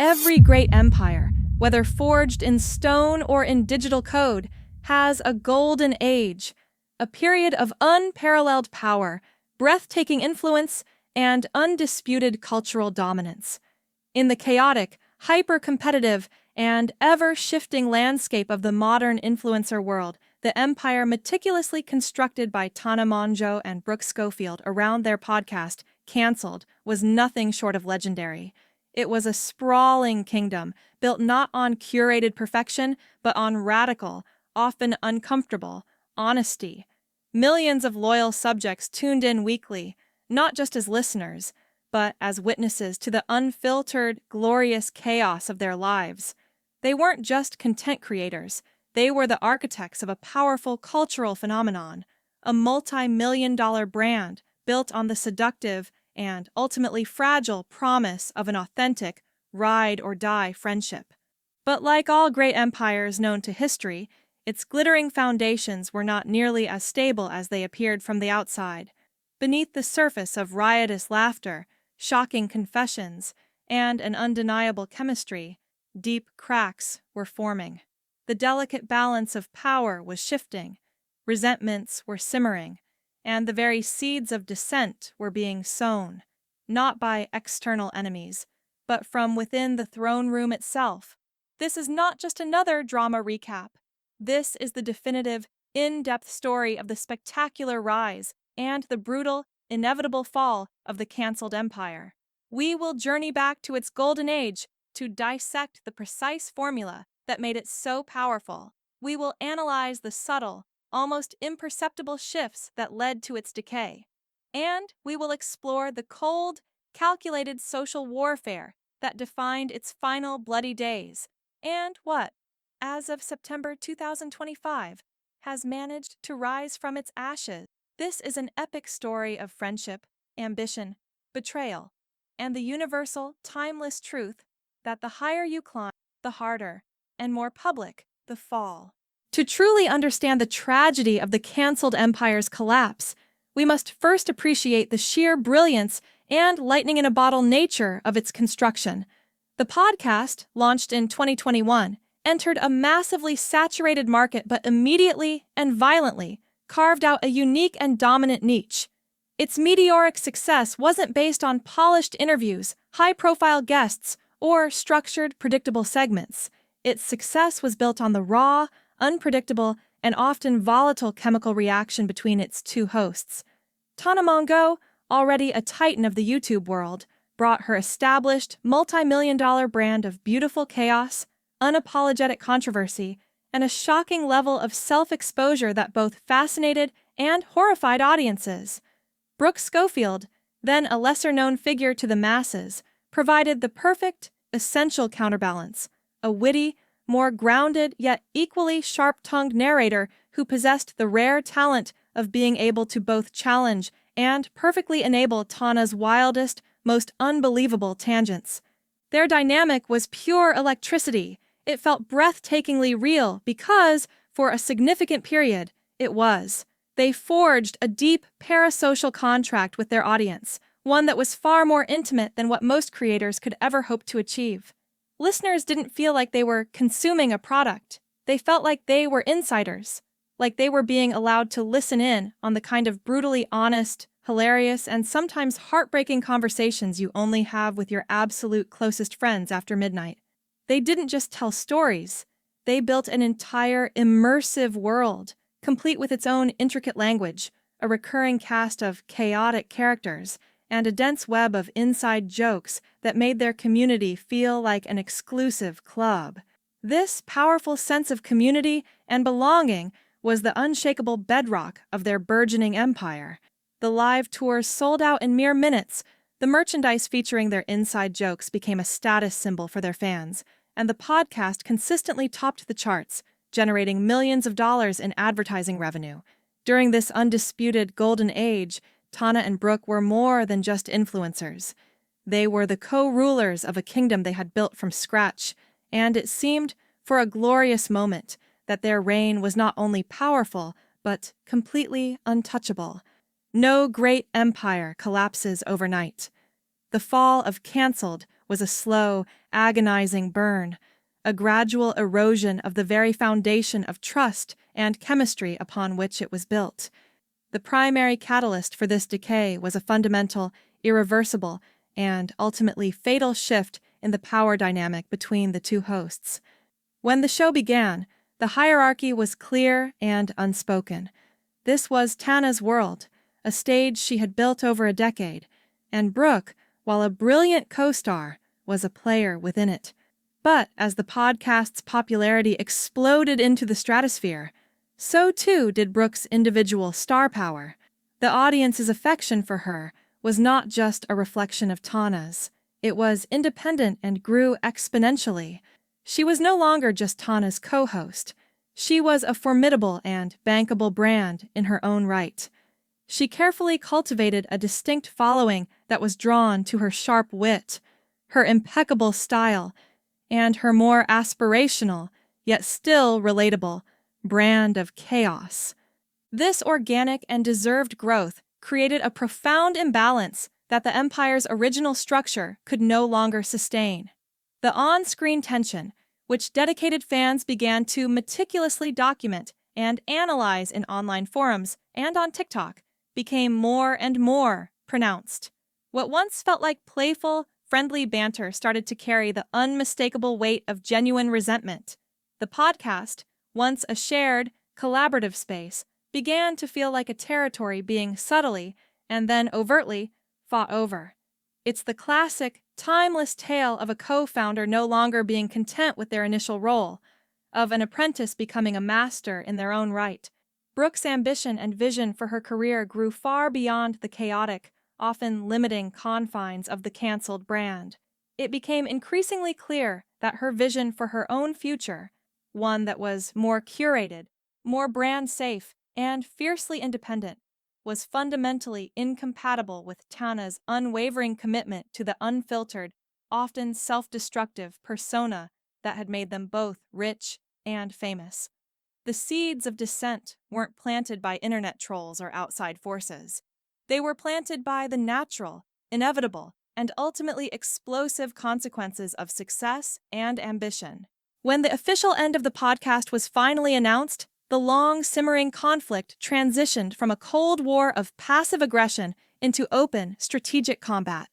Every great empire, whether forged in stone or in digital code, has a golden age, a period of unparalleled power, breathtaking influence, and undisputed cultural dominance. In the chaotic, hyper-competitive, and ever-shifting landscape of the modern influencer world, the empire meticulously constructed by Tana Mongeau and Brooke Schofield around their podcast, Cancelled, was nothing short of legendary. It was a sprawling kingdom, built not on curated perfection, but on radical, often uncomfortable, honesty. Millions of loyal subjects tuned in weekly, not just as listeners, but as witnesses to the unfiltered, glorious chaos of their lives. They weren't just content creators, they were the architects of a powerful cultural phenomenon, a multi-million-dollar brand built on the seductive and ultimately fragile promise of an authentic, ride-or-die friendship. But like all great empires known to history, its glittering foundations were not nearly as stable as they appeared from the outside. Beneath the surface of riotous laughter, shocking confessions, and an undeniable chemistry, deep cracks were forming. The delicate balance of power was shifting, resentments were simmering, and the very seeds of dissent were being sown, not by external enemies, but from within the throne room itself. This is not just another drama recap. This is the definitive, in-depth story of the spectacular rise and the brutal, inevitable fall of the cancelled empire. We will journey back to its golden age to dissect the precise formula that made it so powerful. We will analyze the subtle, almost imperceptible shifts that led to its decay. And we will explore the cold, calculated social warfare that defined its final bloody days, and what, as of September 2025, has managed to rise from its ashes. This is an epic story of friendship, ambition, betrayal, and the universal, timeless truth that the higher you climb, the harder and more public the fall. To truly understand the tragedy of the cancelled empire's collapse, we must first appreciate the sheer brilliance and lightning-in-a-bottle nature of its construction. The podcast, launched in 2021, entered a massively saturated market but immediately and violently carved out a unique and dominant niche. Its meteoric success wasn't based on polished interviews, high-profile guests, or structured, predictable segments. Its success was built on the raw, unpredictable, and often volatile chemical reaction between its two hosts. Tana Mongeau, already a titan of the YouTube world, brought her established, multi-million-dollar brand of beautiful chaos, unapologetic controversy, and a shocking level of self-exposure that both fascinated and horrified audiences. Brooke Schofield, then a lesser-known figure to the masses, provided the perfect, essential counterbalance, a witty, more grounded yet equally sharp-tongued narrator who possessed the rare talent of being able to both challenge and perfectly enable Tana's wildest, most unbelievable tangents. Their dynamic was pure electricity. It felt breathtakingly real because, for a significant period, it was. They forged a deep parasocial contract with their audience, one that was far more intimate than what most creators could ever hope to achieve. Listeners didn't feel like they were consuming a product. They felt like they were insiders, like they were being allowed to listen in on the kind of brutally honest, hilarious, and sometimes heartbreaking conversations you only have with your absolute closest friends after midnight. They didn't just tell stories. They built an entire immersive world, complete with its own intricate language, a recurring cast of chaotic characters, and a dense web of inside jokes that made their community feel like an exclusive club. This powerful sense of community and belonging was the unshakable bedrock of their burgeoning empire. The live tours sold out in mere minutes. The merchandise featuring their inside jokes became a status symbol for their fans, and the podcast consistently topped the charts, generating millions of dollars in advertising revenue. During this undisputed golden age, Tana and Brooke were more than just influencers. They were the co-rulers of a kingdom they had built from scratch, and it seemed, for a glorious moment, that their reign was not only powerful, but completely untouchable. No great empire collapses overnight. The fall of Cancelled was a slow, agonizing burn, a gradual erosion of the very foundation of trust and chemistry upon which it was built. The primary catalyst for this decay was a fundamental, irreversible, and ultimately fatal shift in the power dynamic between the two hosts. When the show began, the hierarchy was clear and unspoken. This was Tana's world, a stage she had built over a decade, and Brooke, while a brilliant co-star, was a player within it. But as the podcast's popularity exploded into the stratosphere, so too did Brooke's individual star power. The audience's affection for her was not just a reflection of Tana's. It was independent and grew exponentially. She was no longer just Tana's co-host. She was a formidable and bankable brand in her own right. She carefully cultivated a distinct following that was drawn to her sharp wit, her impeccable style, and her more aspirational, yet still relatable, brand of chaos. This organic and deserved growth created a profound imbalance that the Empire's original structure could no longer sustain. The on-screen tension, which dedicated fans began to meticulously document and analyze in online forums and on TikTok, became more and more pronounced. What once felt like playful, friendly banter started to carry the unmistakable weight of genuine resentment. The podcast, once a shared, collaborative space, began to feel like a territory being subtly, and then overtly, fought over. It's the classic, timeless tale of a co-founder no longer being content with their initial role, of an apprentice becoming a master in their own right. Brooke's ambition and vision for her career grew far beyond the chaotic, often limiting confines of the canceled brand. It became increasingly clear that her vision for her own future, one that was more curated, more brand-safe, and fiercely independent, was fundamentally incompatible with Tana's unwavering commitment to the unfiltered, often self-destructive persona that had made them both rich and famous. The seeds of dissent weren't planted by internet trolls or outside forces. They were planted by the natural, inevitable, and ultimately explosive consequences of success and ambition. When the official end of the podcast was finally announced, the long, simmering conflict transitioned from a cold war of passive aggression into open, strategic combat.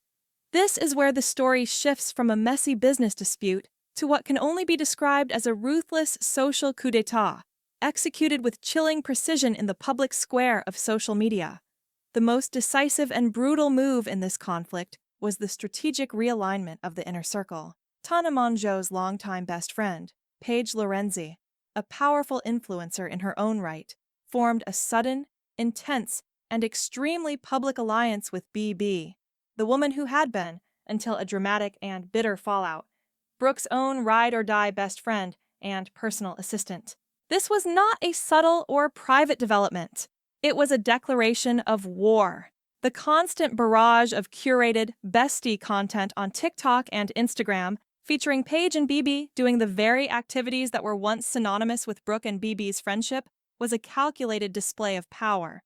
This is where the story shifts from a messy business dispute to what can only be described as a ruthless social coup d'etat, executed with chilling precision in the public square of social media. The most decisive and brutal move in this conflict was the strategic realignment of the inner circle. Tana Mongeau's longtime best friend, Paige Lorenzi, a powerful influencer in her own right, formed a sudden, intense, and extremely public alliance with BB, the woman who had been, until a dramatic and bitter fallout, Brooke's own ride-or-die best friend and personal assistant. This was not a subtle or private development. It was a declaration of war. The constant barrage of curated, bestie content on TikTok and Instagram, featuring Paige and BB doing the very activities that were once synonymous with Brooke and BB's friendship, was a calculated display of power.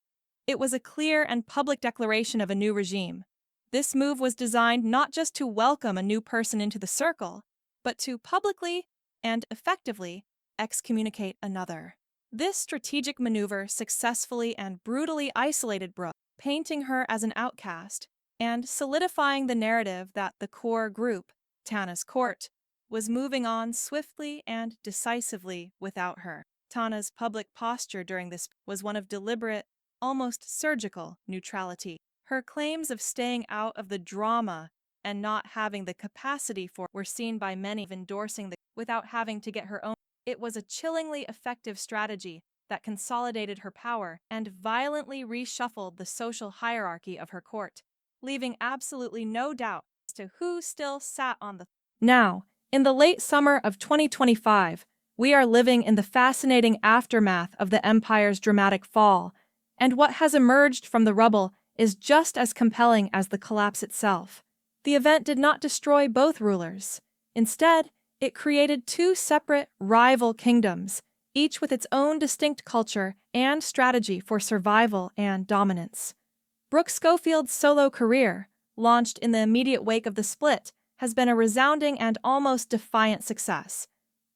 It was a clear and public declaration of a new regime. This move was designed not just to welcome a new person into the circle, but to publicly and effectively excommunicate another. This strategic maneuver successfully and brutally isolated Brooke, painting her as an outcast, and solidifying the narrative that the core group, Tana's court, was moving on swiftly and decisively without her. Tana's public posture during this was one of deliberate, almost surgical neutrality. Her claims of staying out of the drama and not having the capacity for were seen by many of endorsing without having to get her own. It was a chillingly effective strategy that consolidated her power and violently reshuffled the social hierarchy of her court, leaving absolutely no doubt as to who still sat on the Now, in the late summer of 2025, we are living in the fascinating aftermath of the Empire's dramatic fall, and what has emerged from the rubble is just as compelling as the collapse itself. The event did not destroy both rulers. Instead, it created two separate, rival kingdoms, each with its own distinct culture and strategy for survival and dominance. Brooke Schofield's solo career, launched in the immediate wake of the split, has been a resounding and almost defiant success.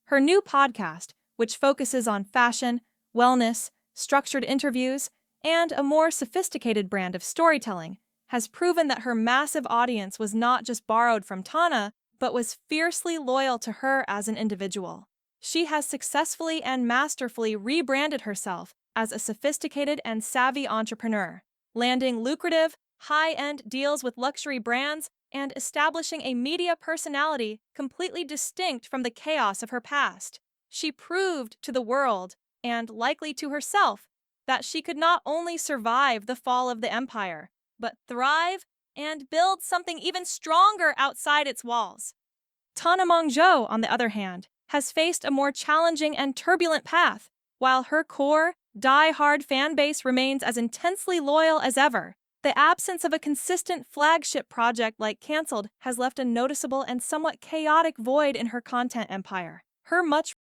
Her new podcast, which focuses on fashion, wellness, structured interviews, and a more sophisticated brand of storytelling, has proven that her massive audience was not just borrowed from Tana, but was fiercely loyal to her as an individual. She has successfully and masterfully rebranded herself as a sophisticated and savvy entrepreneur, landing lucrative, high-end deals with luxury brands and establishing a media personality completely distinct from the chaos of her past. She proved to the world, and likely to herself, that she could not only survive the fall of the empire, but thrive and build something even stronger outside its walls. Tana Mongeau, on the other hand, has faced a more challenging and turbulent path, while her core, die-hard fan base remains as intensely loyal as ever. The absence of a consistent flagship project like Cancelled has left a noticeable and somewhat chaotic void in her content empire. Her much